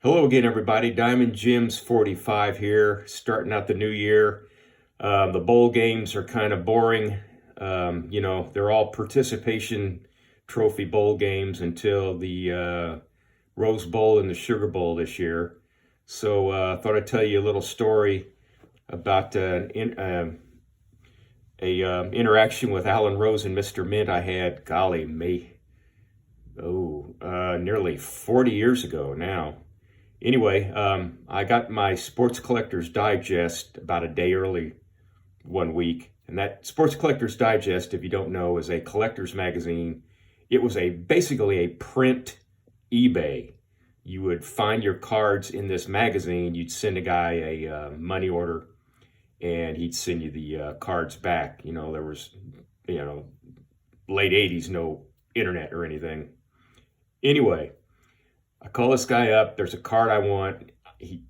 Hello again, everybody. Diamond Jim's 45 here, starting out the new year. The bowl games are kind of boring. They're all participation trophy bowl games until the Rose Bowl and the Sugar Bowl this year. So I thought I'd tell you a little story about interaction with Alan Rosen, Mr. Mint I had, golly, nearly 40 years ago now. Anyway, I got my Sports Collector's Digest about a day early one week. And that Sports Collector's Digest, if you don't know, is a collector's magazine. It was basically a print eBay. You would find your cards in this magazine. You'd send a guy a money order, and he'd send you the cards back. There was, late 80s, no internet or anything. Anyway, I call this guy up. There's a card I want. He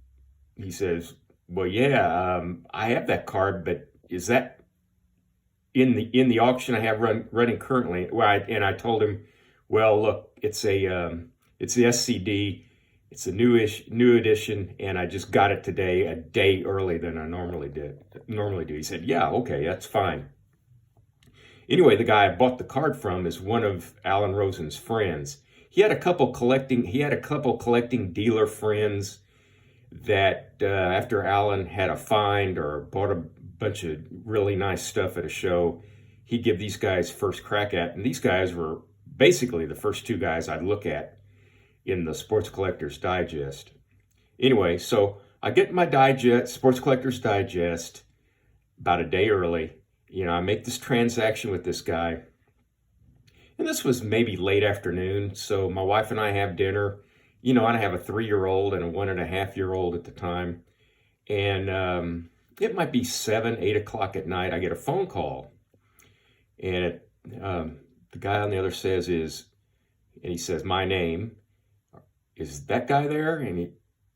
says, "Well, yeah, I have that card, but is that in the auction I have running currently?" I told him, "Well, look, it's the SCD. It's a new edition, and I just got it today, a day early than I normally do." He said, "Yeah, okay, that's fine." Anyway, the guy I bought the card from is one of Alan Rosen's friends. He had a couple collecting dealer friends that after Alan had a find or bought a bunch of really nice stuff at a show, he'd give these guys first crack at. And these guys were basically the first two guys I'd look at in the Sports Collector's Digest. Anyway, so I get my Sports Collector's Digest about a day early. I make this transaction with this guy. And this was maybe late afternoon, so my wife and I have dinner. I have a 3-year-old and a 1.5-year-old at the time. And it might be 7, 8 o'clock at night. I get a phone call. And the guy on the other he says, "My name. Is that guy there?"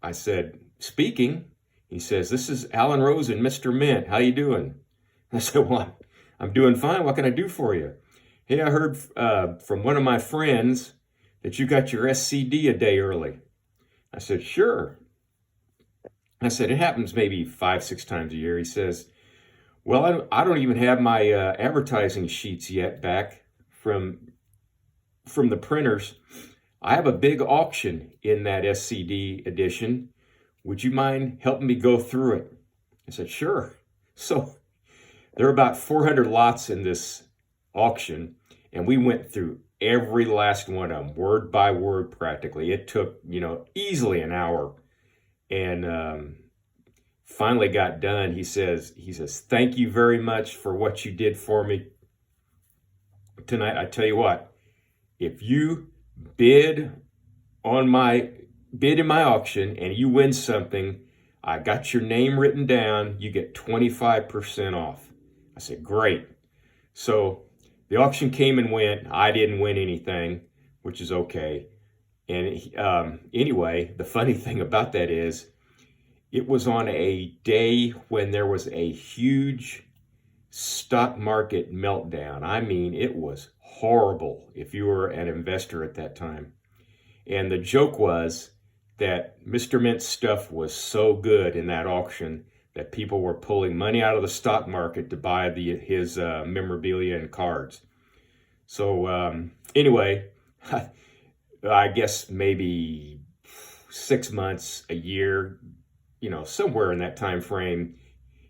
I said, "Speaking." He says, "This is Alan Rosen, Mr. Mint. How you doing?" I said, "Well, I'm doing fine. What can I do for you?" "Hey, I heard from one of my friends that you got your SCD a day early." I said, "Sure." I said, "It happens maybe 5, 6 times a year." He says, "Well, I don't even have my advertising sheets yet back from the printers. I have a big auction in that SCD edition. Would you mind helping me go through it?" I said, "Sure." So there are about 400 lots in this auction, and we went through every last one of them, word by word practically. It took, easily an hour. And finally got done. He says, "Thank you very much for what you did for me tonight. I tell you what, if you bid in my auction and you win something, I got your name written down, you get 25% off." I said, "Great." So the auction came and went. I didn't win anything, which is okay. And anyway, the funny thing about that is it was on a day when there was a huge stock market meltdown. I mean, it was horrible if you were an investor at that time. And the joke was that Mr. Mint's stuff was so good in that auction that people were pulling money out of the stock market to buy his memorabilia and cards. So anyway, I guess maybe 6 months, a year, somewhere in that time frame,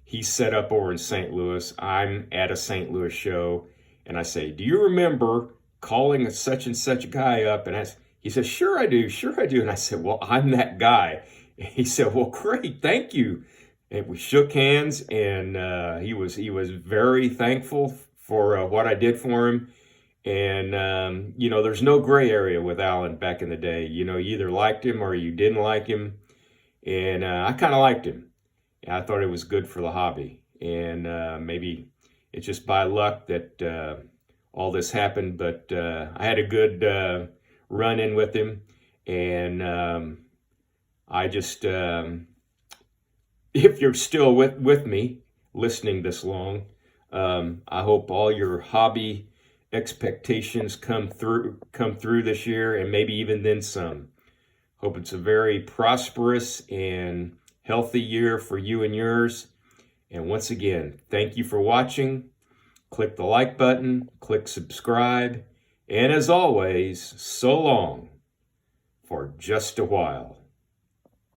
he's set up over in St. Louis. I'm at a St. Louis show, and I say, "Do you remember calling such and such guy up?" And he says, "Sure I do, sure I do." And I said, "Well, I'm that guy." And he said, "Well, great, thank you." And we shook hands, and he was very thankful for what I did for him. And there's no gray area with Alan back in the day. You either liked him or you didn't like him. And I kind of liked him. I thought it was good for the hobby. And maybe it's just by luck that all this happened. But I had a good run-in with him. And I just, if you're still with me, listening this long, I hope all your hobby expectations come through this year, and maybe even then some. Hope it's a very prosperous and healthy year for you and yours. And once again, thank you for watching. Click the like button, click subscribe, and as always, so long for just a while.